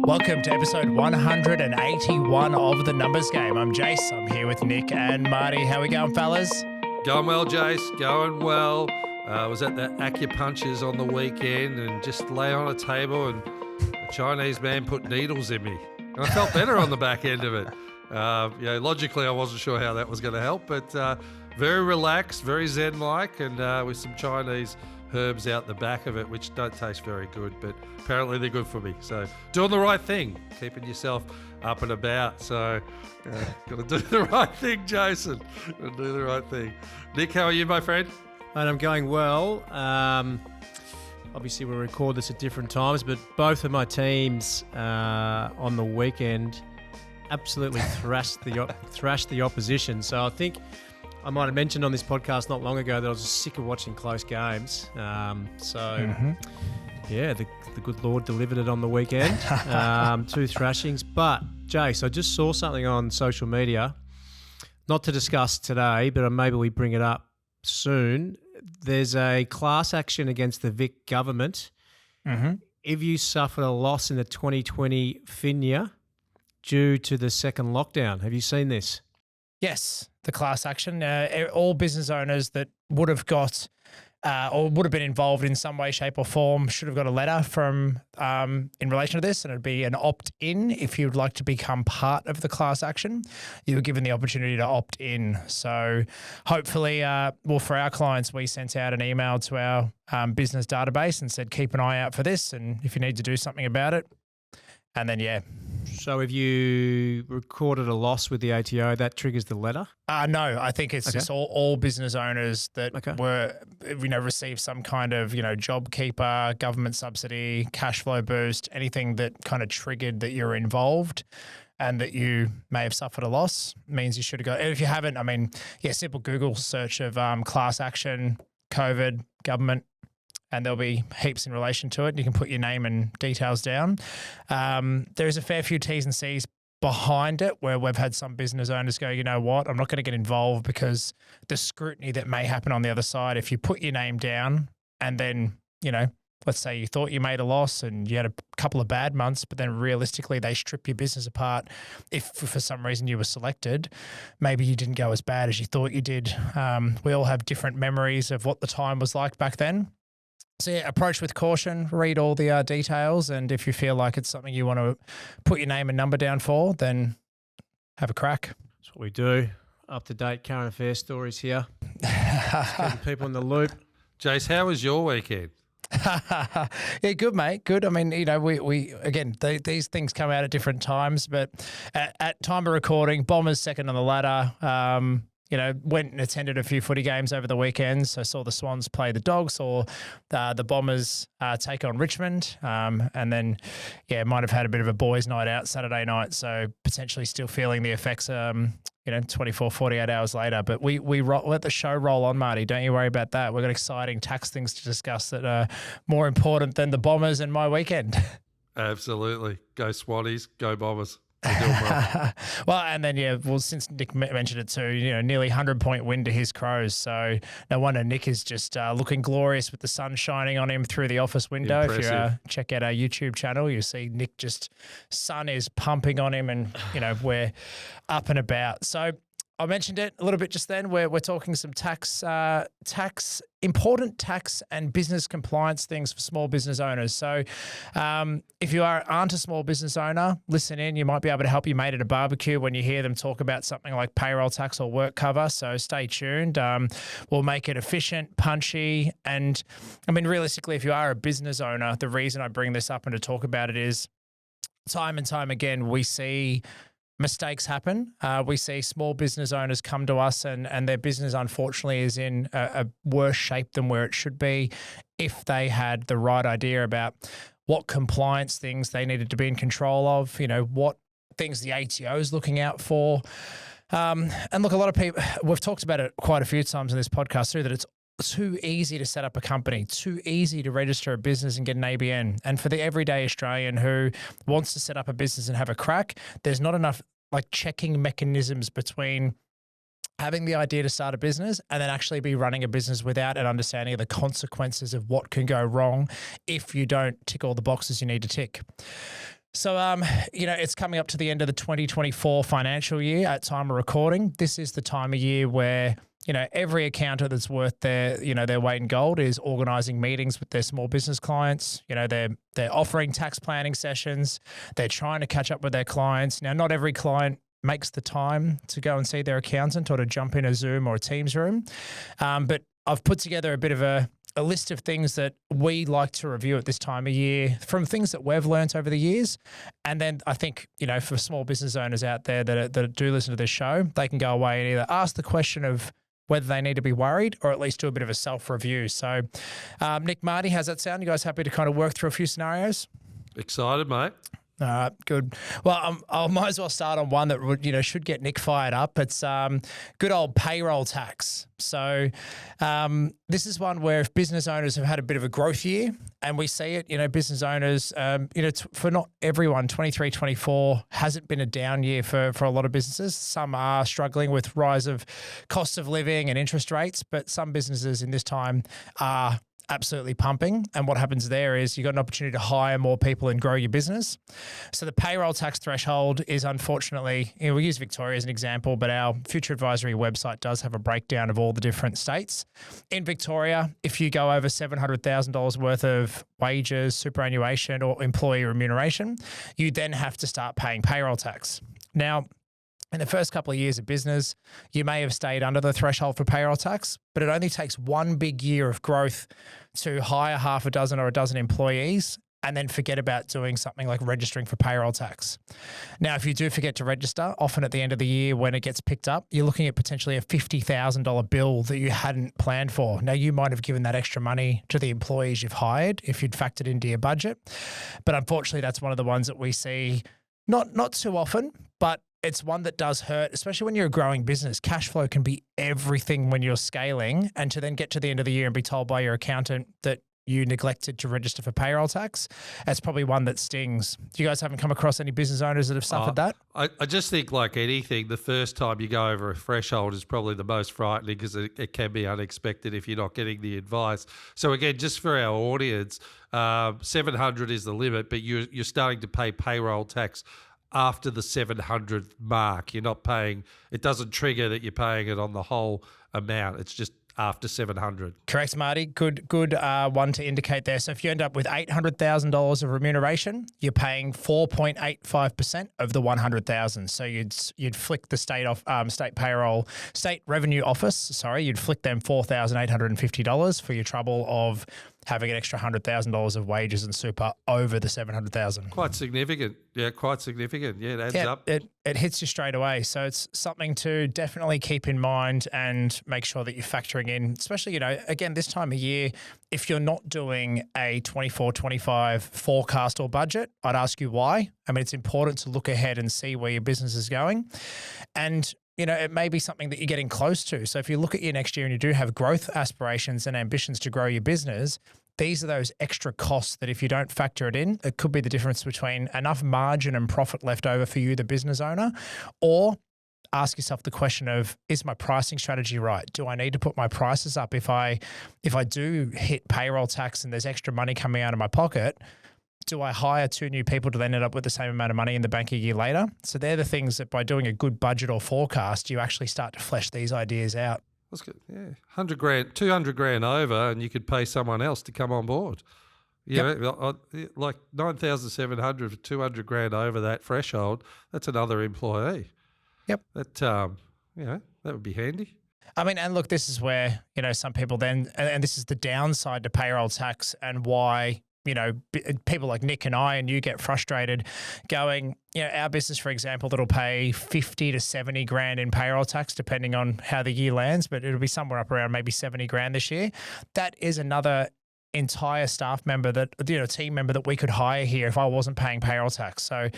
Welcome to episode 181 of The Numbers Game. I'm Jase. I'm here with Nick and Marty. How we going, fellas? Going well, Jase. Going well. I was at the acupunctures on the weekend and just lay on a table and a Chinese man put needles in me. And I felt better on the back end of it. Logically, I wasn't sure how that was going to help, but very relaxed, very zen-like, and with some Chinese herbs out the back of it, which don't taste very good, but apparently they're good for me. So doing the right thing, keeping yourself up and about. So got to do the right thing, Jason. Got to do the right thing. Nick, how are you, my friend? And I'm going well. Obviously, we'll record this at different times, but both of my teams on the weekend absolutely thrashed the opposition. So I think I might have mentioned on this podcast not long ago that I was just sick of watching close games. Yeah, the good Lord delivered it on the weekend. 2 thrashings. But, Jase, I just saw something on social media, not to discuss today, but maybe we bring it up soon. There's a class action against the Vic government if you suffered a loss in the 2020 FINIA due to the second lockdown. Have you seen this? Yes, the class action. All business owners that would have got or would have been involved in some way, shape or form should have got a letter from in relation to this, and it'd be an opt-in if you'd like to become part of the class action. You were given the opportunity to opt in. So hopefully, for our clients, we sent out an email to our business database and said, keep an eye out for this, and if you need to do something about it. And then, So if you recorded a loss with the ATO, that triggers the letter? No, I think it's just all business owners that were, received some kind of, JobKeeper, government subsidy, cash flow boost, anything that kind of triggered that you're involved and that you may have suffered a loss means you should have got. And if you haven't, simple Google search of class action, COVID, government, and there'll be heaps in relation to it. You can put your name and details down. There's a fair few T's and C's behind it where we've had some business owners go, you know what, I'm not going to get involved because the scrutiny that may happen on the other side, if you put your name down and then, let's say you thought you made a loss and you had a couple of bad months, but then realistically they strip your business apart. If for some reason you were selected, maybe you didn't go as bad as you thought you did. We all have different memories of what the time was like back then. So approach with caution, read all the details, and if you feel like it's something you want to put your name and number down for, then have a crack. That's what we do. Up-to-date current affairs stories here. Keeping people in the loop. Jase, how was your weekend? Yeah, good, mate. Good. We again, these things come out at different times, but at time of recording, Bombers second on the ladder. Went and attended a few footy games over the weekend. So saw the Swans play the Dogs, saw the Bombers take on Richmond. And then, might have had a bit of a boys' night out Saturday night. So potentially still feeling the effects, 24, 48 hours later. But we let the show roll on, Marty. Don't you worry about that. We've got exciting tax things to discuss that are more important than the Bombers and my weekend. Absolutely. Go Swannies, go Bombers. Well. And then, since Nick mentioned it too, nearly 100-point win to his Crows. So no wonder Nick is just looking glorious with the sun shining on him through the office window. Impressive. If you check out our YouTube channel, you see Nick sun is pumping on him and, we're up and about. So I mentioned it a little bit just then. We're talking some important tax and business compliance things for small business owners. So if you aren't a small business owner, listen in. You might be able to help your mate at a barbecue when you hear them talk about something like payroll tax or WorkCover. So stay tuned. We'll make it efficient, punchy. And realistically, if you are a business owner, the reason I bring this up and to talk about it is time and time again, we see mistakes happen. We see small business owners come to us and their business, unfortunately, is in a worse shape than where it should be if they had the right idea about what compliance things they needed to be in control of, what things the ATO is looking out for. And look, a lot of people, we've talked about it quite a few times in this podcast too, that it's too easy to set up a company, too easy to register a business and get an ABN. And for the everyday Australian who wants to set up a business and have a crack, there's not enough checking mechanisms between having the idea to start a business and then actually be running a business without an understanding of the consequences of what can go wrong if you don't tick all the boxes you need to tick. So, it's coming up to the end of the 2024 financial year at time of recording. This is the time of year where, every accountant that's worth their weight in gold is organising meetings with their small business clients. They're offering tax planning sessions. They're trying to catch up with their clients. Now, not every client makes the time to go and see their accountant or to jump in a Zoom or a Teams room. But I've put together a bit of a list of things that we like to review at this time of year from things that we've learnt over the years. And then I think, for small business owners out there that do listen to this show, they can go away and either ask the question of whether they need to be worried or at least do a bit of a self-review. So, Nick, Marty, how's that sound? You guys happy to kind of work through a few scenarios? Excited, mate. All right, good. Well, I might as well start on one that would, should get Nick fired up. It's good old payroll tax. So this is one where if business owners have had a bit of a growth year, and we see it, business owners, for not everyone, 23, 24 hasn't been a down year for a lot of businesses. Some are struggling with rise of cost of living and interest rates, but some businesses in this time are absolutely pumping. And what happens there is you've got an opportunity to hire more people and grow your business. So the payroll tax threshold is unfortunately, we use Victoria as an example, but our Future Advisory website does have a breakdown of all the different states. In Victoria, if you go over $700,000 worth of wages, superannuation or employee remuneration, you then have to start paying payroll tax. Now, in the first couple of years of business, you may have stayed under the threshold for payroll tax, but it only takes one big year of growth to hire half a dozen or a dozen employees and then forget about doing something like registering for payroll tax. Now, if you do forget to register, often at the end of the year when it gets picked up, you're looking at potentially a $50,000 bill that you hadn't planned for. Now, you might have given that extra money to the employees you've hired if you'd factored into your budget. But unfortunately, that's one of the ones that we see not too often, but it's one that does hurt, especially when you're a growing business. Cash flow can be everything when you're scaling, and to then get to the end of the year and be told by your accountant that you neglected to register for payroll tax, that's probably one that stings. You guys haven't come across any business owners that have suffered that? I just think, like anything, the first time you go over a threshold is probably the most frightening because it can be unexpected if you're not getting the advice. So again, just for our audience, 700 is the limit, but you're starting to pay payroll tax after the 700th mark. You're not paying, it doesn't trigger that you're paying it on the whole amount. It's just after 700. Correct, Marty. Good one to indicate there. So if you end up with $800,000 of remuneration, you're paying 4.85% of the 100,000. So you'd flick the state revenue office. Sorry, you'd flick them $4,850 for your trouble of having an extra $100,000 of wages and super over the 700,000. Quite significant. Yeah, quite significant. Yeah, it adds up. It hits you straight away. So it's something to definitely keep in mind and make sure that you're factoring in, especially, again, this time of year, if you're not doing a 24-25 forecast or budget, I'd ask you why. I mean, it's important to look ahead and see where your business is going. And it may be something that you're getting close to. So if you look at your next year and you do have growth aspirations and ambitions to grow your business, these are those extra costs that if you don't factor it in, it could be the difference between enough margin and profit left over for you, the business owner, or ask yourself the question of, is my pricing strategy right? Do I need to put my prices up if I do hit payroll tax and there's extra money coming out of my pocket? Do I hire 2 new people to then end up with the same amount of money in the bank a year later? So they're the things that by doing a good budget or forecast, you actually start to flesh these ideas out. That's good. Yeah, 100 grand, 200 grand over, and you could pay someone else to come on board. Like 9,700 for 200 grand over that threshold. That's another employee. Yep. That that would be handy. I mean, and look, this is where some people then, and this is the downside to payroll tax, and why people like Nick and I and you get frustrated going, our business, for example, that'll pay 50 to 70 grand in payroll tax, depending on how the year lands, but it'll be somewhere up around maybe 70 grand this year. That is another entire staff member team member that we could hire here if I wasn't paying payroll tax. So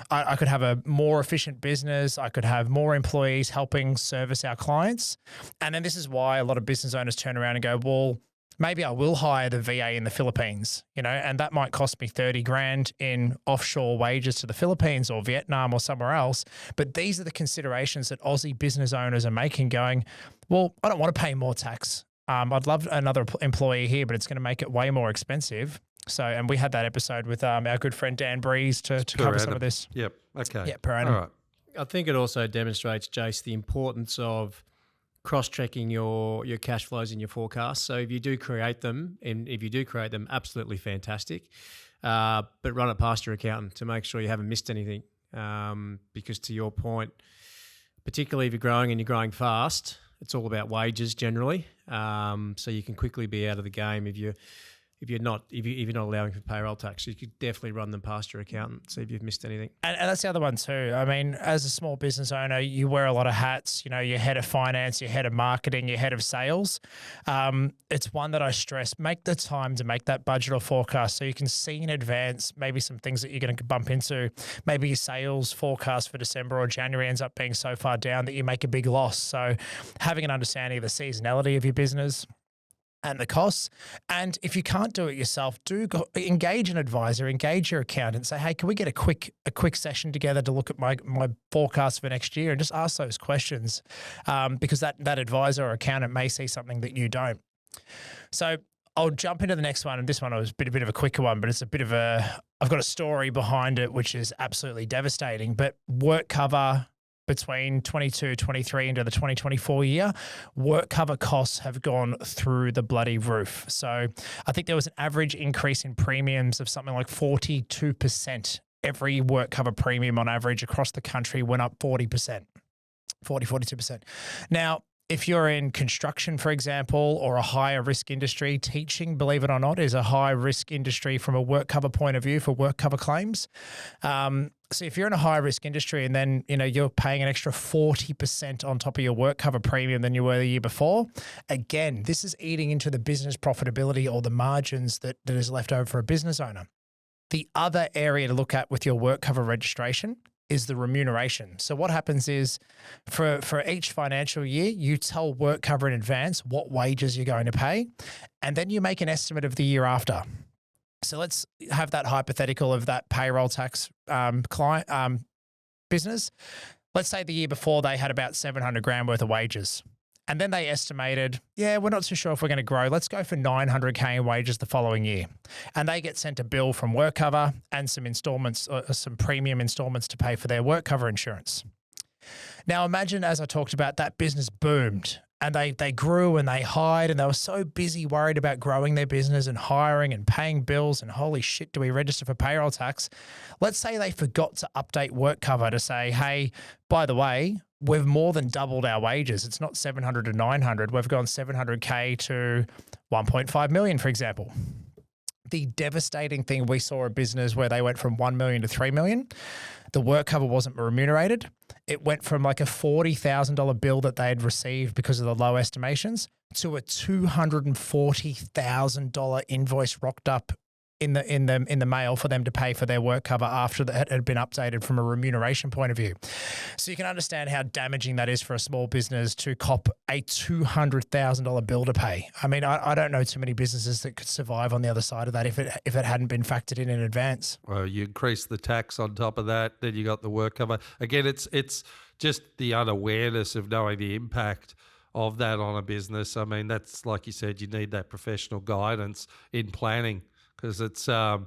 I could have a more efficient business. I could have more employees helping service our clients. And then this is why a lot of business owners turn around and go, well, maybe I will hire the VA in the Philippines, and that might cost me 30 grand in offshore wages to the Philippines or Vietnam or somewhere else. But these are the considerations that Aussie business owners are making, going, well, I don't want to pay more tax. I'd love another employee here, but it's going to make it way more expensive. So, and we had that episode with our good friend Dan Breeze to cover some of this. Yep. Okay. Yeah, per annum. All right. I think it also demonstrates, Jase, the importance of cross-checking your cash flows in your forecasts. So if you do create them, absolutely fantastic. But run it past your accountant to make sure you haven't missed anything. Because to your point, particularly if you're growing and you're growing fast, it's all about wages generally. So you can quickly be out of the game if you're not allowing for payroll tax. You could definitely run them past your accountant, see if you've missed anything. And that's the other one too. I mean, as a small business owner, you wear a lot of hats. You know, you're head of finance, you're head of marketing, you're head of sales. It's one that I stress, make the time to make that budget or forecast so you can see in advance maybe some things that you're going to bump into. Maybe your sales forecast for December or January ends up being so far down that you make a big loss. So having an understanding of the seasonality of your business and the costs. And if you can't do it yourself, engage an advisor, engage your accountant, say, hey, can we get a quick session together to look at my forecast for next year, and just ask those questions, because that advisor or accountant may see something that you don't. So I'll jump into the next one, and this one was a bit of a quicker one, but it's I've got a story behind it, which is absolutely devastating. But WorkCover between 22, 23 into the 2024 year, WorkCover costs have gone through the bloody roof. So I think there was an average increase in premiums of something like 42%. Every WorkCover premium on average across the country went up 40%, 42%. Now, if you're in construction, for example, or a higher risk industry, teaching, believe it or not, is a high risk industry from a WorkCover point of view for WorkCover claims. So if you're in a high risk industry and then, you're paying an extra 40% on top of your WorkCover premium than you were the year before, again, this is eating into the business profitability or the margins that is left over for a business owner. The other area to look at with your WorkCover registration is the remuneration. So what happens is for each financial year, you tell WorkCover in advance what wages you're going to pay, and then you make an estimate of the year after. So let's have that hypothetical of that payroll tax client business. Let's say the year before they had about 700 grand worth of wages. And then they estimated, we're not too sure if we're going to grow. Let's go for 900K in wages the following year. And they get sent a bill from WorkCover and some installments, some premium installments to pay for their WorkCover insurance. Now imagine, as I talked about, that business boomed and they grew and they hired and they were so busy worried about growing their business and hiring and paying bills and holy shit, do we register for payroll tax? Let's say they forgot to update WorkCover to say, hey, by the way, we've more than doubled our wages. It's not 700 to 900. We've gone 700K to 1.5 million, for example. The devastating thing, we saw a business where they went from 1 million to 3 million. The WorkCover wasn't remunerated. It went from like a $40,000 bill that they had received because of the low estimations to a $240,000 invoice rocked up in the mail for them to pay for their WorkCover after that had been updated from a remuneration point of view. So you can understand how damaging that is for a small business to cop a $200,000 bill to pay. I mean, I don't know too many businesses that could survive on the other side of that if it hadn't been factored in advance. Well, you increase the tax on top of that, then you got the WorkCover. Again, it's just the unawareness of knowing the impact of that on a business. I mean, that's like you said, you need that professional guidance in planning. Because it's, like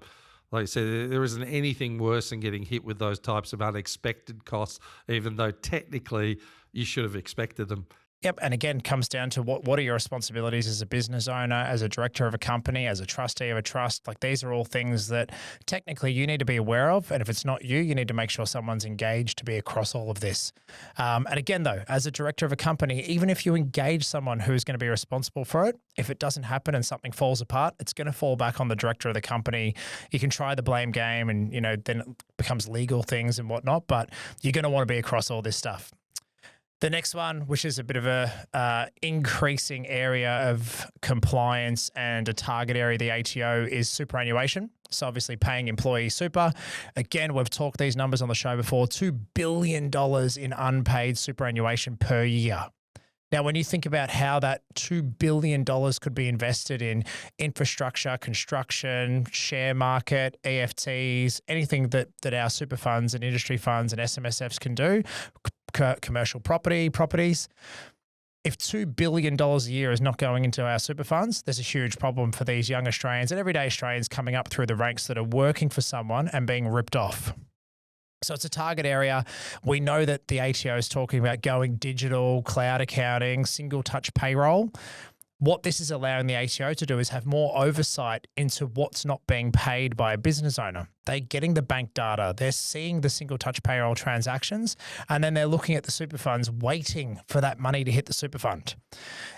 I said, there isn't anything worse than getting hit with those types of unexpected costs, even though technically you should have expected them. Yep. And again, comes down to what are your responsibilities as a business owner, as a director of a company, as a trustee of a trust. Like these are all things that technically you need to be aware of. And if it's not you need to make sure someone's engaged to be across all of this. And again, though, as a director of a company, even if you engage someone who's going to be responsible for it, if it doesn't happen and something falls apart, it's going to fall back on the director of the company. You can try the blame game and, then it becomes legal things and whatnot, but you're going to want to be across all this stuff. The next one, which is a bit of a increasing area of compliance and a target area of the ATO, is superannuation. So obviously paying employee super. Again, we've talked these numbers on the show before, $2 billion in unpaid superannuation per year. Now, when you think about how that $2 billion could be invested in infrastructure, construction, share market, EFTs, anything that our super funds and industry funds and SMSFs can do, commercial properties, if $2 billion a year is not going into our super funds, there's a huge problem for these young Australians and everyday Australians coming up through the ranks that are working for someone and being ripped off. So it's a target area. We know that the ATO is talking about going digital, cloud accounting, single touch payroll. What this is allowing the ATO to do is have more oversight into what's not being paid by a business owner. They're getting the bank data, they're seeing the single touch payroll transactions, and then they're looking at the super funds, waiting for that money to hit the super fund.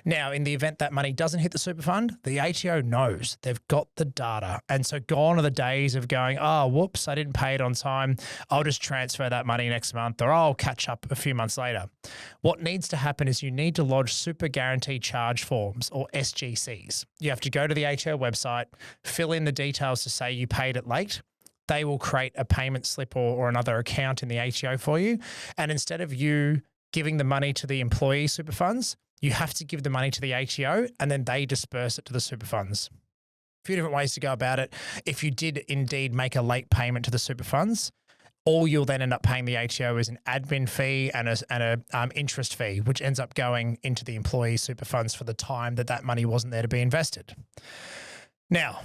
Now, in the event that money doesn't hit the super fund, the ATO knows they've got the data. And so gone are the days of going, oh, whoops, I didn't pay it on time. I'll just transfer that money next month, or I'll catch up a few months later. What needs to happen is you need to lodge super guarantee charge forms, or SGCs. You have to go to the ATO website, fill in the details to say you paid it late. They will create a payment slip or another account in the ATO for you. And instead of you giving the money to the employee super funds, you have to give the money to the ATO and then they disperse it to the super funds. A few different ways to go about it. If you did indeed make a late payment to the super funds, all you'll then end up paying the ATO is an admin fee and a interest fee, which ends up going into the employee super funds for the time that money wasn't there to be invested. Now,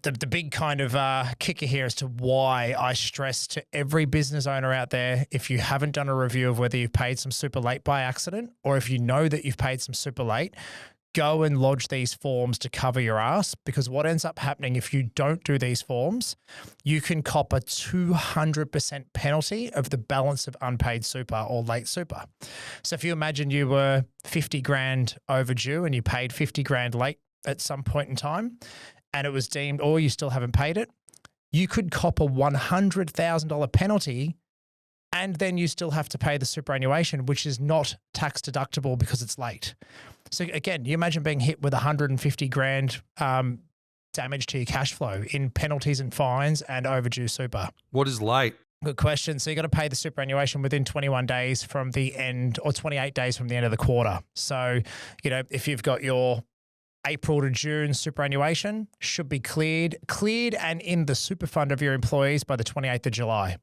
the big kind of kicker here as to why I stress to every business owner out there, if you haven't done a review of whether you've paid some super late by accident, or if you know that you've paid some super late, go and lodge these forms to cover your ass, because what ends up happening if you don't do these forms, you can cop a 200% penalty of the balance of unpaid super or late super. So if you imagine you were 50 grand overdue and you paid 50 grand late at some point in time, and it was deemed, or you still haven't paid it, you could cop a $100,000 penalty, and then you still have to pay the superannuation, which is not tax deductible because it's late. So again, you imagine being hit with 150 grand damage to your cash flow in penalties and fines and overdue super. What is late? Good question. So you got to pay the superannuation within 21 days from the end, or 28 days from the end of the quarter. So, if you've got your April to June superannuation, should be cleared and in the super fund of your employees by the 28th of July.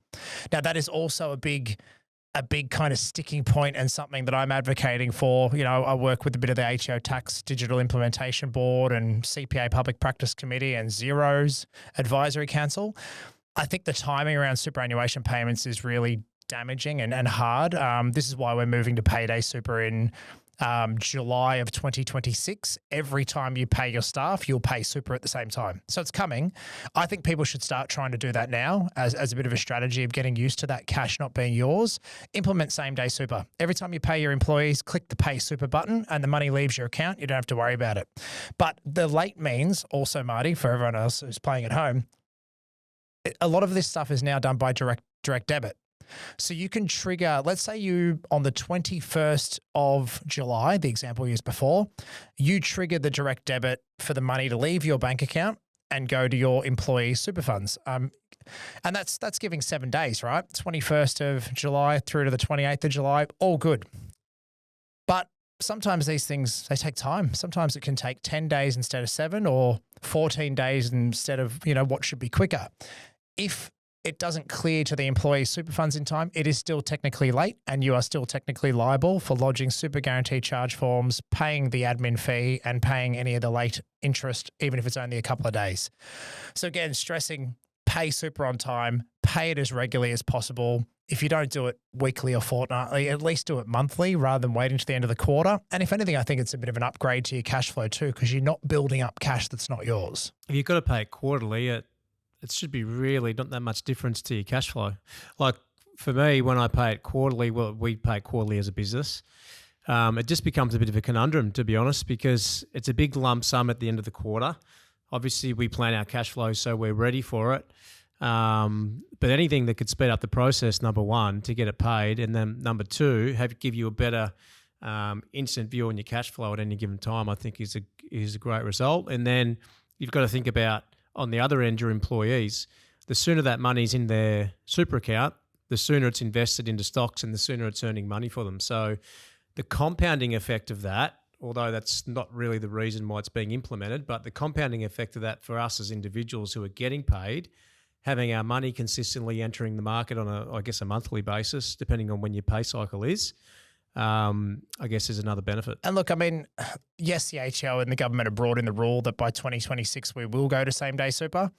Now, that is also a big kind of sticking point and something that I'm advocating for. I work with a bit of the ATO Tax Digital Implementation Board and CPA Public Practice Committee and Xero's Advisory Council. I think the timing around superannuation payments is really damaging and hard. This is why we're moving to Payday Super in July of 2026. Every time you pay your staff, you'll pay super at the same time. So it's coming. I think people should start trying to do that now as a bit of a strategy of getting used to that cash not being yours. Implement same day super. Every time you pay your employees, click the pay super button and the money leaves your account. You don't have to worry about it. But the late means also, Marty, for everyone else who's playing at home, a lot of this stuff is now done by direct debit. So you can trigger, let's say you, on the 21st of July, the example used before, you trigger the direct debit for the money to leave your bank account and go to your employee super funds. And that's giving 7 days, right? 21st of July through to the 28th of July, all good. But sometimes these things, they take time. Sometimes it can take 10 days instead of 7, or 14 days instead of, what should be quicker. If it doesn't clear to the employee super funds in time, it is still technically late and you are still technically liable for lodging super guarantee charge forms, paying the admin fee and paying any of the late interest, even if it's only a couple of days. So again, stressing, pay super on time, pay it as regularly as possible. If you don't do it weekly or fortnightly, at least do it monthly rather than waiting to the end of the quarter. And if anything, I think it's a bit of an upgrade to your cash flow too, because you're not building up cash that's not yours. If you've got to pay it quarterly, it should be really not that much difference to your cash flow. Like for me, when I pay it quarterly, well, we pay it quarterly as a business. It just becomes a bit of a conundrum, to be honest, because it's a big lump sum at the end of the quarter. Obviously, we plan our cash flow so we're ready for it. But anything that could speed up the process, number one, to get it paid, and then number two, give you a better instant view on your cash flow at any given time, I think is a great result. And then you've got to think about, on the other end, your employees. The sooner that money's in their super account, the sooner it's invested into stocks and the sooner it's earning money for them. So the compounding effect of that, although that's not really the reason why it's being implemented, but the compounding effect of that for us as individuals who are getting paid, having our money consistently entering the market on a monthly basis, depending on when your pay cycle is, I guess is another benefit. And look, I mean, yes, the ATO and the government have brought in the rule that by 2026 we will go to same-day super.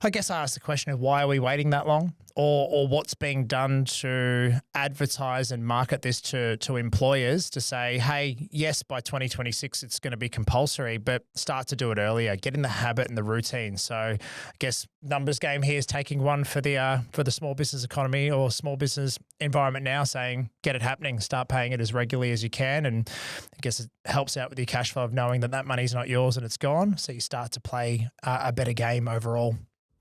I guess I ask the question of why are we waiting that long, or what's being done to advertise and market this to employers to say, hey, yes, by 2026 it's going to be compulsory, but start to do it earlier, get in the habit and the routine. So I guess numbers game here is taking one for the small business economy or small business environment now, saying get it happening, start paying it as regularly as you can, and I guess it helps out with your cash flow of knowing that money's not yours and it's gone. So you start to play a better game overall.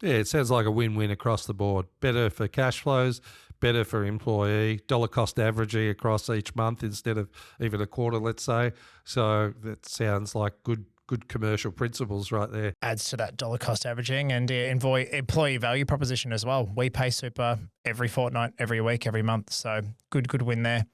Yeah, it sounds like a win-win across the board. Better for cash flows, better for employee, dollar cost averaging across each month instead of even a quarter, let's say. So that sounds like good commercial principles right there. Adds to that dollar cost averaging and employee value proposition as well. We pay super every fortnight, every week, every month. So good win there.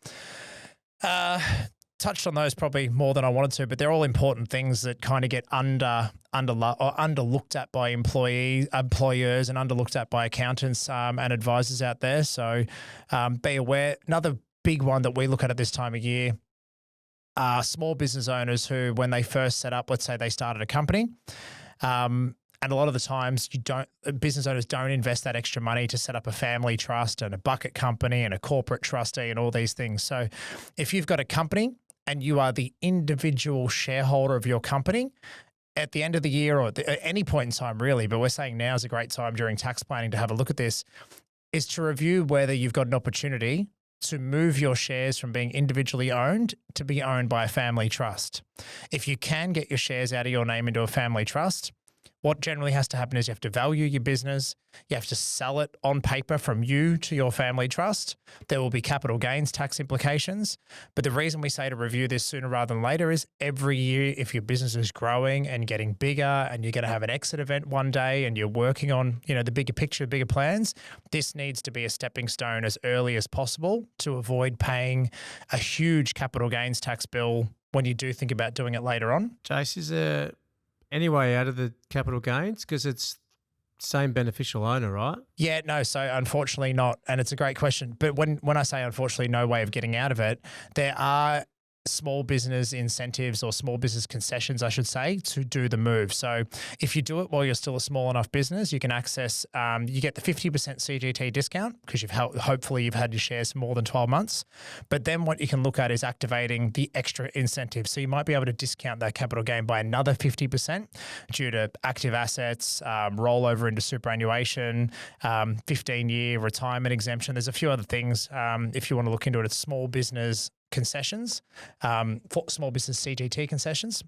Touched on those probably more than I wanted to, but they're all important things that kind of get underlooked at by employers and underlooked at by accountants and advisors out there. So be aware. Another big one that we look at this time of year are small business owners who, when they first set up, let's say they started a company, and a lot of the times business owners don't invest that extra money to set up a family trust and a bucket company and a corporate trustee and all these things. So if you've got a company and you are the individual shareholder of your company, at the end of the year or at any point in time really, but we're saying now is a great time during tax planning to have a look at this, is to review whether you've got an opportunity to move your shares from being individually owned to be owned by a family trust. If you can get your shares out of your name into a family trust, what generally has to happen is you have to value your business. You have to sell it on paper from you to your family trust. There will be capital gains tax implications. But the reason we say to review this sooner rather than later is every year, if your business is growing and getting bigger and you're going to have an exit event one day and you're working on, the bigger picture, bigger plans, this needs to be a stepping stone as early as possible to avoid paying a huge capital gains tax bill when you do think about doing it later on. Jase, is there any way out of the capital gains? Because it's same beneficial owner, right? Yeah, no. So unfortunately not. And it's a great question. But when I say unfortunately no way of getting out of it, there are small business incentives or small business concessions, I should say, to do the move. So if you do it while you're still a small enough business, you can access, you get the 50% CGT discount because hopefully you've had your shares for more than 12 months. But then what you can look at is activating the extra incentive. So you might be able to discount that capital gain by another 50% due to active assets, rollover into superannuation, 15-year retirement exemption. There's a few other things if you want to look into it. It's small business concessions, for small business CGT concessions.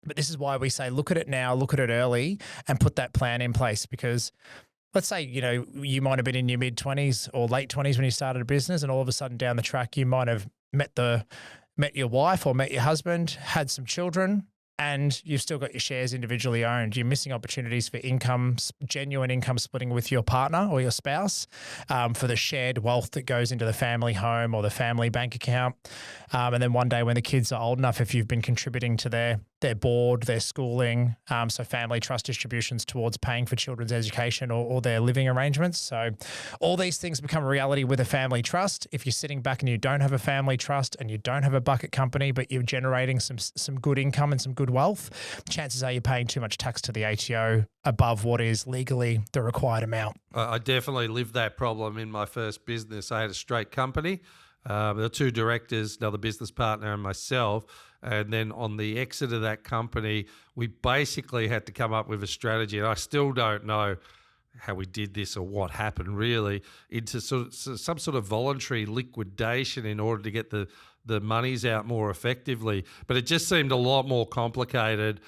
But this is why we say look at it now, look at it early and put that plan in place, because let's say, you might have been in your mid-20s or late 20s when you started a business, and all of a sudden down the track you might have met your wife or met your husband, had some children, and you've still got your shares individually owned. You're missing opportunities for genuine income splitting with your partner or your spouse, for the shared wealth that goes into the family home or the family bank account. And then one day when the kids are old enough, if you've been contributing to their board, their schooling, so family trust distributions towards paying for children's education or their living arrangements. So all these things become a reality with a family trust. If you're sitting back and you don't have a family trust and you don't have a bucket company, but you're generating some good income and some good wealth, chances are you're paying too much tax to the ATO above what is legally the required amount. I definitely lived that problem in my first business. I had a straight company. There were two directors, another business partner and myself. And then on the exit of that company, we basically had to come up with a strategy. And I still don't know how we did this or what happened really, into some sort of voluntary liquidation in order to get the monies out more effectively. But it just seemed a lot more complicated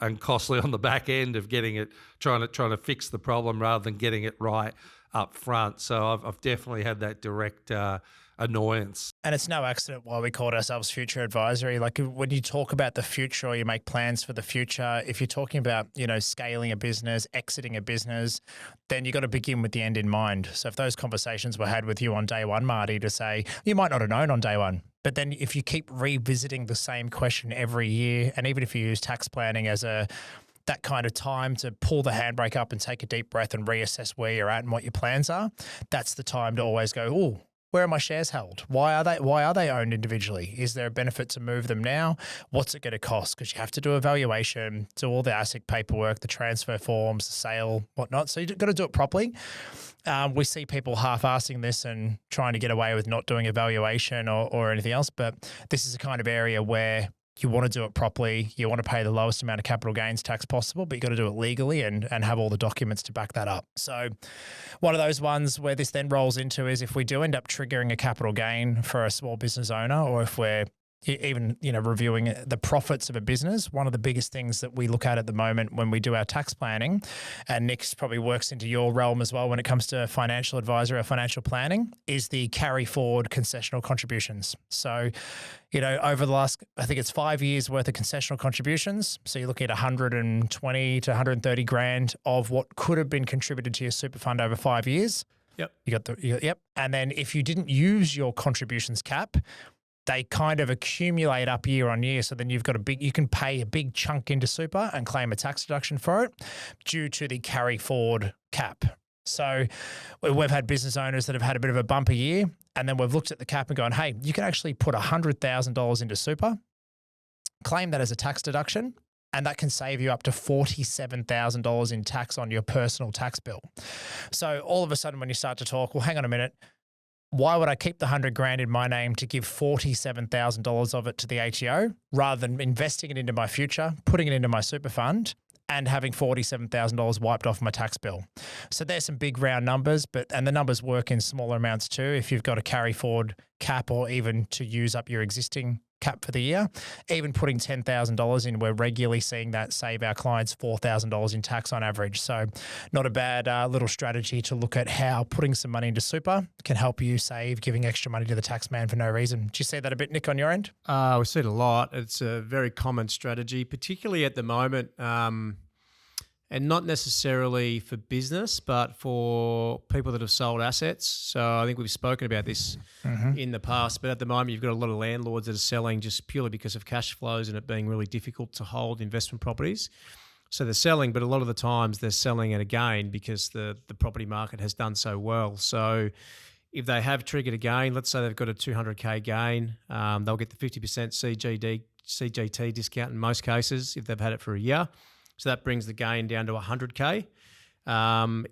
and costly on the back end of getting it, trying to fix the problem rather than getting it right up front. So I've definitely had that direct annoyance. And it's no accident why we called ourselves Future Advisory. Like when you talk about the future or you make plans for the future, if you're talking about, scaling a business, exiting a business, then you got to begin with the end in mind. So if those conversations were had with you on day one, Marty, to say, you might not have known on day one, but then if you keep revisiting the same question every year, and even if you use tax planning as that kind of time to pull the handbrake up and take a deep breath and reassess where you're at and what your plans are, that's the time to always go, where are my shares held? Why are they owned individually? Is there a benefit to move them now? What's it going to cost? Because you have to do a valuation, do all the ASIC paperwork, the transfer forms, the sale, whatnot. So you've got to do it properly. We see people half-assing this and trying to get away with not doing a valuation or anything else. But this is a kind of area where you want to do it properly. You want to pay the lowest amount of capital gains tax possible, but you got to do it legally and have all the documents to back that up. So one of those ones where this then rolls into is if we do end up triggering a capital gain for a small business owner, or if we're even, reviewing the profits of a business, one of the biggest things that we look at the moment when we do our tax planning, and Nick's probably works into your realm as well when it comes to financial advisor or financial planning, is the carry forward concessional contributions. So, over the last, I think it's 5 years worth of concessional contributions. So you're looking at 120 to 130 grand of what could have been contributed to your super fund over 5 years. Yep. Yep. And then if you didn't use your contributions cap, they kind of accumulate up year on year. So then you can pay a big chunk into super and claim a tax deduction for it due to the carry forward cap. So we've had business owners that have had a bit of a bumper year, and then we've looked at the cap and gone, hey, you can actually put $100,000 into super, claim that as a tax deduction, and that can save you up to $47,000 in tax on your personal tax bill. So all of a sudden when you start to talk, well, hang on a minute, why would I keep the 100 grand in my name to give $47,000 of it to the ATO rather than investing it into my future, putting it into my super fund and having $47,000 wiped off my tax bill? So there's some big round numbers, and the numbers work in smaller amounts too. If you've got a carry forward cap or even to use up your existing cap for the year, even putting $10,000 in, we're regularly seeing that save our clients $4,000 in tax on average. So not a bad little strategy to look at how putting some money into super can help you save giving extra money to the tax man for no reason. Do you see that a bit, Nick, on your end? We see it a lot. It's a very common strategy, particularly at the moment, and not necessarily for business, but for people that have sold assets. So I think we've spoken about this in the past, but at the moment you've got a lot of landlords that are selling just purely because of cash flows and it being really difficult to hold investment properties. So they're selling, but a lot of the times they're selling at a gain because the property market has done so well. So if they have triggered a gain, let's say they've got a 200K gain, they'll get the 50% CGT discount in most cases if they've had it for a year. So that brings the gain down to 100K.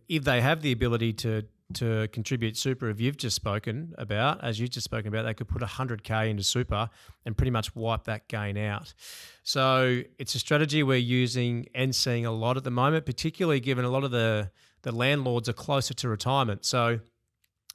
If they have the ability to contribute super, as you've just spoken about, they could put 100K into super and pretty much wipe that gain out. So it's a strategy we're using and seeing a lot at the moment, particularly given a lot of the landlords are closer to retirement. So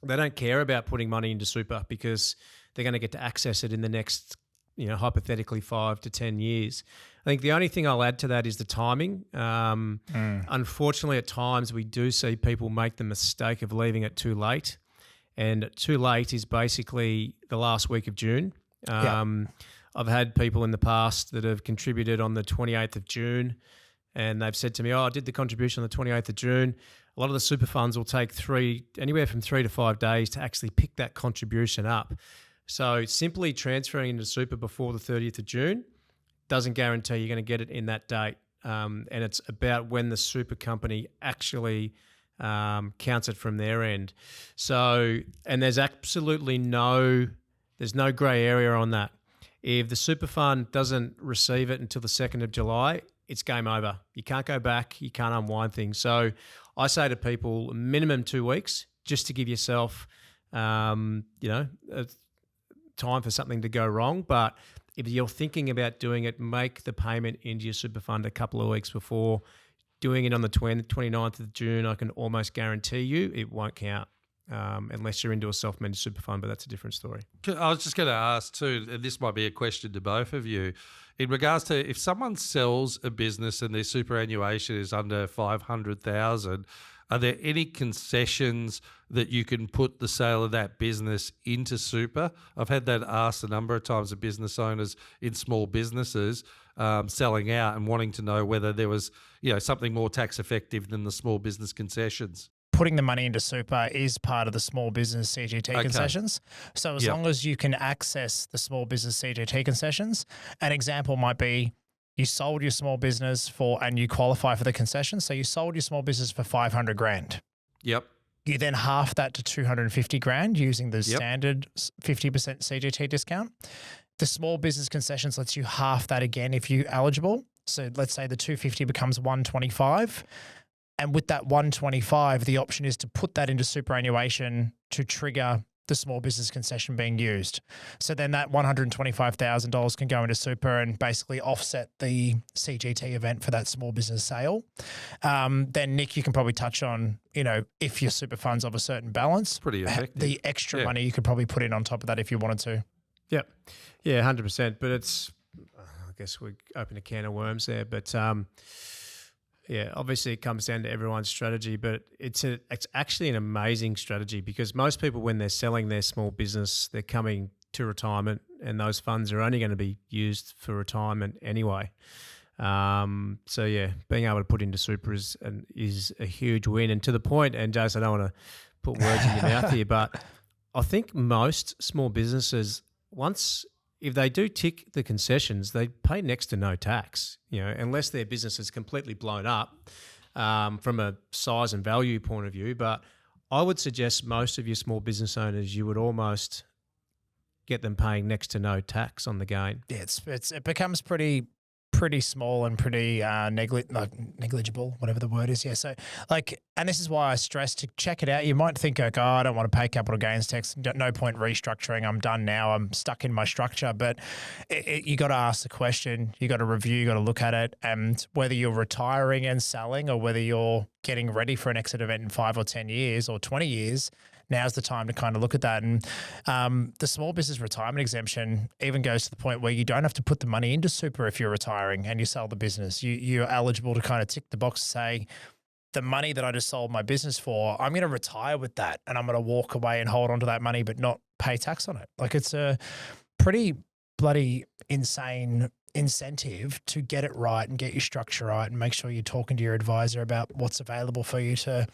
they don't care about putting money into super because they're going to get to access it in the next, hypothetically 5 to 10 years. I think the only thing I'll add to that is the timing. Unfortunately, at times we do see people make the mistake of leaving it too late. And too late is basically the last week of June. I've had people in the past that have contributed on the 28th of June and they've said to me, I did the contribution on the 28th of June. A lot of the super funds will take anywhere from 3 to 5 days to actually pick that contribution up. So simply transferring into super before the 30th of June doesn't guarantee you're going to get it in that date. And it's about when the super company actually counts it from their end. So, and there's absolutely no grey area on that. If the super fund doesn't receive it until the 2nd of July, it's game over. You can't go back. You can't unwind things. So I say to people, minimum 2 weeks just to give yourself, time for something to go wrong. But if you're thinking about doing it, make the payment into your super fund a couple of weeks before. Doing it on the 29th of June, I can almost guarantee you it won't count unless you're into a self-managed super fund, but that's a different story. I was just going to ask too, and this might be a question to both of you, in regards to if someone sells a business and their superannuation is under 500,000, are there any concessions that you can put the sale of that business into super? I've had that asked a number of times of business owners in small businesses selling out and wanting to know whether there was, something more tax effective than the small business concessions. Putting the money into super is part of the small business CGT concessions. So as long as you can access the small business CGT concessions, an example might be you sold your small business and you qualify for the concession. So you sold your small business for 500 grand. Yep. You then half that to 250 grand using the standard 50% CGT discount. The small business concessions lets you half that again if you're eligible. So let's say the 250 becomes 125. And with that 125, the option is to put that into superannuation to trigger the small business concession being used. So then that $125,000 can go into super and basically offset the CGT event for that small business sale. Then Nick, you can probably touch on, if your super fund's of a certain balance, pretty effective. The extra money you could probably put in on top of that if you wanted to. Yep. Yeah, 100%. But it's, I guess we open a can of worms there, but yeah, obviously it comes down to everyone's strategy, but it's actually an amazing strategy because most people, when they're selling their small business, they're coming to retirement and those funds are only going to be used for retirement anyway. So yeah, being able to put into super is a huge win. And to the point, and Jase, I don't want to put words in your mouth here, but I think most small businesses, if they do tick the concessions, they pay next to no tax, unless their business is completely blown up from a size and value point of view. But I would suggest most of your small business owners, you would almost get them paying next to no tax on the gain. Yeah, it becomes pretty small and pretty negligible, whatever the word is. Yeah. So and this is why I stress to check it out. You might think I don't want to pay capital gains tax. No point restructuring. I'm done now. I'm stuck in my structure. But you got to ask the question. You got to review. You got to look at it. And whether you're retiring and selling or whether you're getting ready for an exit event in 5 or 10 years or 20 years, now's the time to kind of look at that. And the small business retirement exemption even goes to the point where you don't have to put the money into super if you're retiring and you sell the business. You're eligible to kind of tick the box and say, the money that I just sold my business for, I'm going to retire with that and I'm going to walk away and hold on to that money but not pay tax on it. It's a pretty bloody insane incentive to get it right and get your structure right and make sure you're talking to your advisor about what's available for you to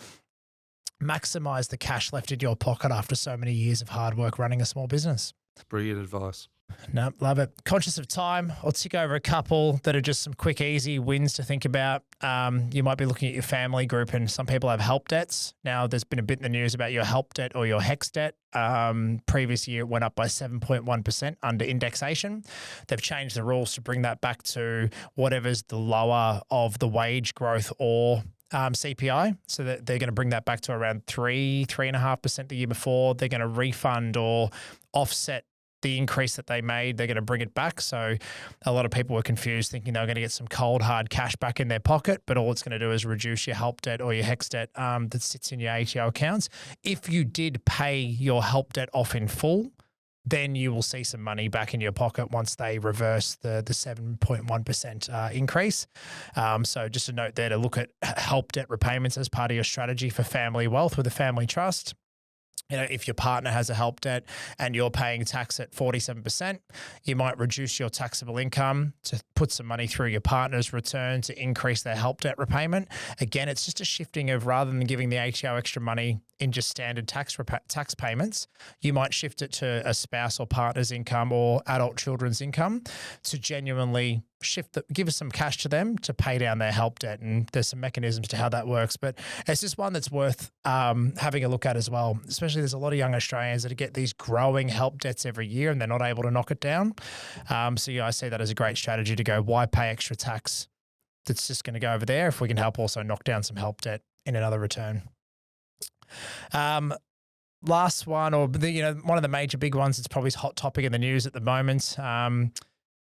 maximize the cash left in your pocket after so many years of hard work running a small business. Brilliant advice. No, love it. Conscious of time, I'll tick over a couple that are just some quick, easy wins to think about. You might be looking at your family group and some people have help debts. Now, there's been a bit in the news about your help debt or your HEX debt. Previous year, it went up by 7.1% under indexation. They've changed the rules to bring that back to whatever's the lower of the wage growth or CPI, so that they're going to bring that back to around 3.5% the year before. They're going to refund or offset the increase that they made. They're going to bring it back. So a lot of people were confused thinking they were going to get some cold, hard cash back in their pocket, but all it's going to do is reduce your help debt or your HEX debt that sits in your ATO accounts. If you did pay your help debt off in full, then you will see some money back in your pocket once they reverse the 7.1% increase. So just a note there to look at help debt repayments as part of your strategy for family wealth with a family trust. If your partner has a help debt and you're paying tax at 47%, you might reduce your taxable income to put some money through your partner's return to increase their help debt repayment. Again, it's just a shifting of rather than giving the ATO extra money in just standard tax payments, you might shift it to a spouse or partner's income or adult children's income to genuinely give us some cash to them to pay down their help debt. And there's some mechanisms to how that works, but it's just one that's worth having a look at as well. Especially there's a lot of young Australians that get these growing help debts every year and they're not able to knock it down. So yeah, I see that as a great strategy to go, why pay extra tax that's just going to go over there if we can help also knock down some help debt in another return. Last one, or one of the major big ones, it's probably a hot topic in the news at the moment.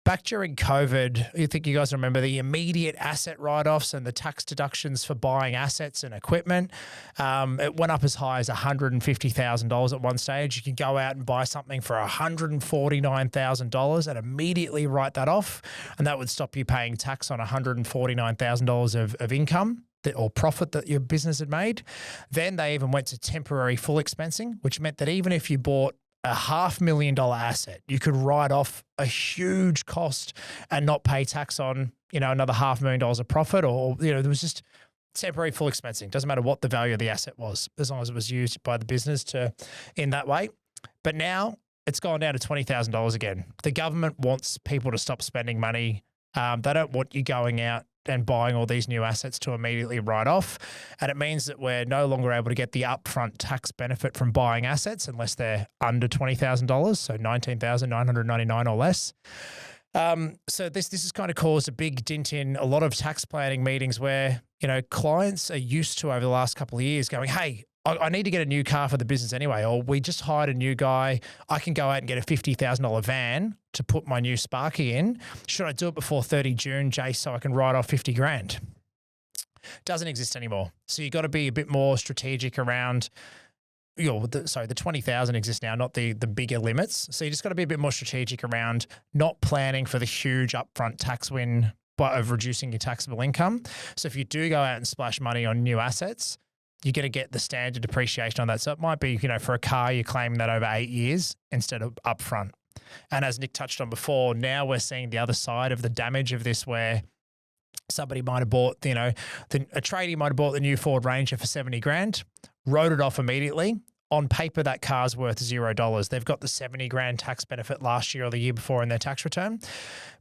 Back during COVID, you think you guys remember the immediate asset write-offs and the tax deductions for buying assets and equipment. It went up as high as $150,000 at one stage. You can go out and buy something for $149,000 and immediately write that off, and that would stop you paying tax on $149,000 of income or profit that your business had made. Then they even went to temporary full expensing, which meant that even if you bought a $500,000 asset, you could write off a huge cost and not pay tax on, another $500,000 of profit, or, there was just temporary full expensing. Doesn't matter what the value of the asset was, as long as it was used by the business in that way. But now it's gone down to $20,000 again. The government wants people to stop spending money. They don't want you going out and buying all these new assets to immediately write off. And it means that we're no longer able to get the upfront tax benefit from buying assets unless they're under $20,000, so $19,999 or less. So this has kind of caused a big dent in a lot of tax planning meetings where, clients are used to over the last couple of years going, hey, I need to get a new car for the business anyway, or we just hired a new guy. I can go out and get a $50,000 van to put my new Sparky in. Should I do it before 30 June, Jase, so I can write off 50 grand? Doesn't exist anymore. So you've got to be a bit more strategic around, the 20,000 exists now, not the bigger limits. So you just got to be a bit more strategic around not planning for the huge upfront tax win of reducing your taxable income. So if you do go out and splash money on new assets, you're going to get the standard depreciation on that. So it might be, for a car, you're claiming that over 8 years instead of upfront. And as Nick touched on before, now we're seeing the other side of the damage of this where somebody might have bought, a tradie might have bought the new Ford Ranger for 70 grand, wrote it off immediately. On paper, that car's worth $0. They've got the 70 grand tax benefit last year or the year before in their tax return.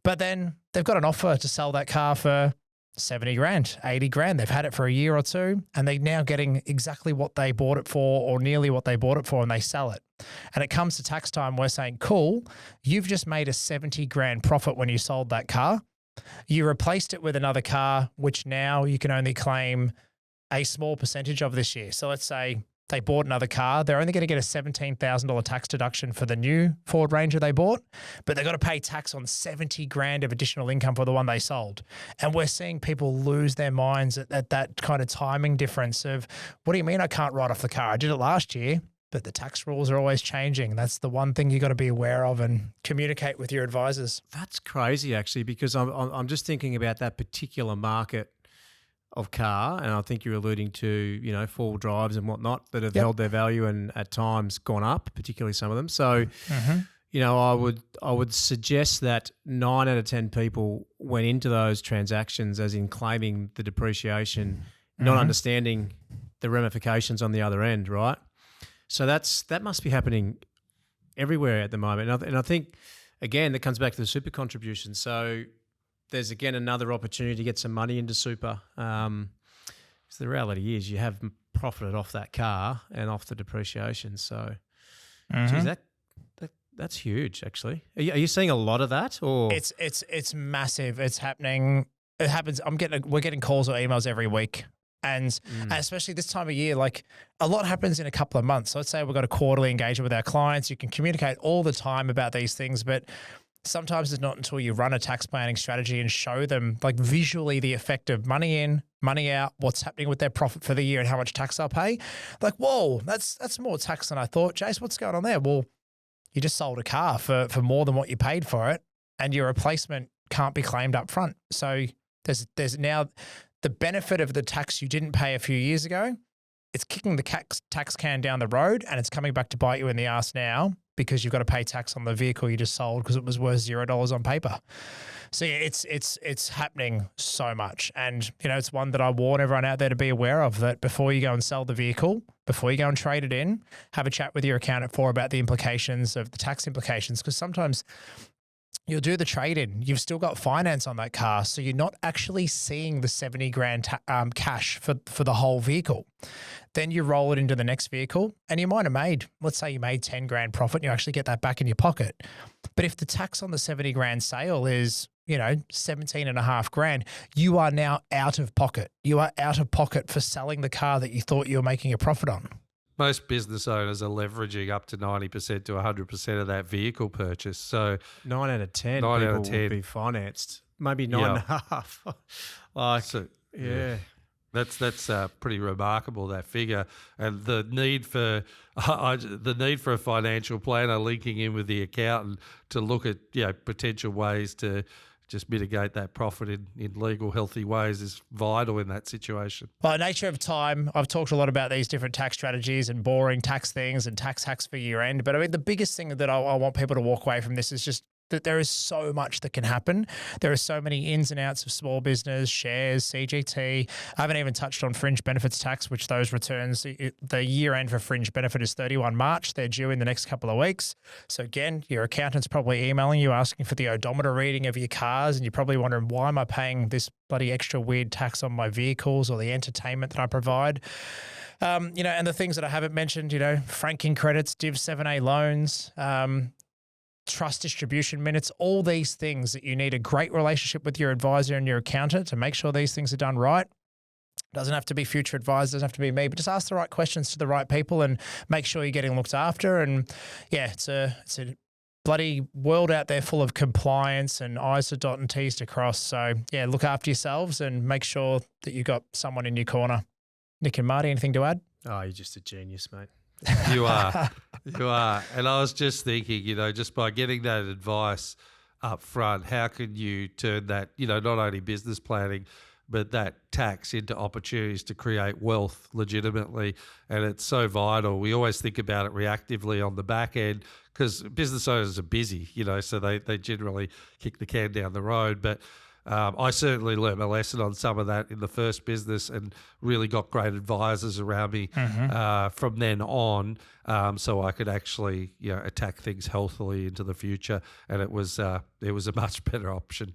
But then they've got an offer to sell that car for 70 grand, 80 grand. They've had it for a year or two and they're now getting exactly what they bought it for or nearly what they bought it for, and they sell it. And it comes to tax time, we're saying, cool, you've just made a 70 grand profit when you sold that car. You replaced it with another car, which now you can only claim a small percentage of this year. So let's say they bought another car. They're only going to get a $17,000 tax deduction for the new Ford Ranger they bought, but they've got to pay tax on 70 grand of additional income for the one they sold. And we're seeing people lose their minds at that kind of timing difference of, what do you mean I can't write off the car? I did it last year, but the tax rules are always changing. That's the one thing you got to be aware of and communicate with your advisors. That's crazy, actually, because I'm just thinking about that particular market of car, and I think you're alluding to, four-wheel drives and whatnot that have held their value and at times gone up, particularly some of them. So, I would suggest that 9 out of 10 people went into those transactions as in claiming the depreciation, not understanding the ramifications on the other end, right? So that must be happening everywhere at the moment. And I think, again, that comes back to the super contribution. So there's, again, another opportunity to get some money into super. So the reality is you have profited off that car and off the depreciation. So, geez, that's huge, actually. Are you seeing a lot of that? Or It's massive. It's happening. It happens. We're getting calls or emails every week. And especially this time of year, like a lot happens in a couple of months. So let's say we've got a quarterly engagement with our clients. You can communicate all the time about these things, but sometimes it's not until you run a tax planning strategy and show them like visually the effect of money in, money out, what's happening with their profit for the year and how much tax they'll pay. Like, whoa, that's more tax than I thought. Jase, what's going on there? Well, you just sold a car for more than what you paid for it, and your replacement can't be claimed up front. So there's now the benefit of the tax you didn't pay a few years ago. It's kicking the tax can down the road, and it's coming back to bite you in the ass now because you've got to pay tax on the vehicle you just sold because it was worth $0 on paper. So yeah, it's happening so much. And, it's one that I warn everyone out there to be aware of, that before you go and sell the vehicle, before you go and trade it in, have a chat with your accountant about the implications of the tax implications, because sometimes you'll do the trade-in. You've still got finance on that car, so you're not actually seeing the 70 grand cash for the whole vehicle. Then you roll it into the next vehicle, and you might have made, let's say you made 10 grand profit, and you actually get that back in your pocket. But if the tax on the 70 grand sale is, 17.5 grand, you are now out of pocket. You are out of pocket for selling the car that you thought you were making a profit on. Most business owners are leveraging up to 90% to 100% of that vehicle purchase. So 9 out of 10 9 people out of 10 would be financed. Maybe 9.5. That's pretty remarkable, that figure, and the need for a financial planner linking in with the accountant to look at potential ways to just mitigate that profit in legal, healthy ways is vital in that situation. By nature of time, I've talked a lot about these different tax strategies and boring tax things and tax hacks for year end. But I mean, the biggest thing that I want people to walk away from this is just that there is so much that can happen. There are so many ins and outs of small business, shares, CGT. I haven't even touched on fringe benefits tax, which those returns, the year end for fringe benefit is 31 March. They're due in the next couple of weeks. So again, your accountant's probably emailing you asking for the odometer reading of your cars, and you're probably wondering, why am I paying this bloody extra weird tax on my vehicles or the entertainment that I provide? And the things that I haven't mentioned, franking credits, Div 7A loans, trust distribution minutes, all these things that you need a great relationship with your advisor and your accountant to make sure these things are done right. Doesn't have to be future advisors, doesn't have to be me, but just ask the right questions to the right people and make sure you're getting looked after. And yeah, it's a bloody world out there full of compliance and I's to dot and T's to cross. So yeah, look after yourselves and make sure that you've got someone in your corner. Nick and Marty, anything to add? Oh, you're just a genius, mate. You are. You are. And I was just thinking, just by getting that advice up front, how can you turn that, not only business planning, but that tax into opportunities to create wealth legitimately. And it's so vital. We always think about it reactively on the back end because business owners are busy, so they generally kick the can down the road. But I certainly learned a lesson on some of that in the first business and really got great advisors around me from then on, so I could actually attack things healthily into the future. And it was a much better option,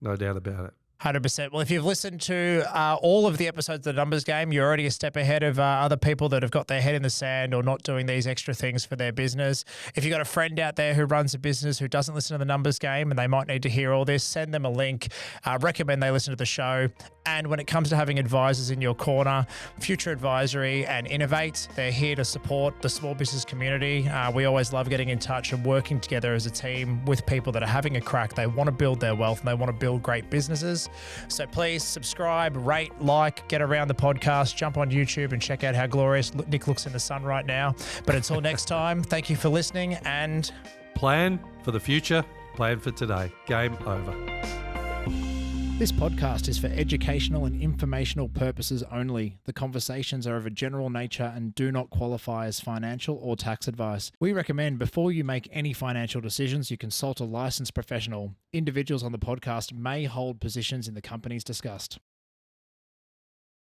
no doubt about it. 100%. Well, if you've listened to all of the episodes of The Numbers Game, you're already a step ahead of other people that have got their head in the sand or not doing these extra things for their business. If you've got a friend out there who runs a business who doesn't listen to The Numbers Game and they might need to hear all this, send them a link. Recommend they listen to the show. And when it comes to having advisors in your corner, Future Advisory and Innovate, they're here to support the small business community. We always love getting in touch and working together as a team with people that are having a crack. They want to build their wealth and they want to build great businesses. So please subscribe, rate, get around the podcast, jump on YouTube and check out how glorious Nick looks in the sun right now. But until next time, thank you for listening and plan for the future, plan for today. Game over. This podcast is for educational and informational purposes only. The conversations are of a general nature and do not qualify as financial or tax advice. We recommend before you make any financial decisions, you consult a licensed professional. Individuals on the podcast may hold positions in the companies discussed.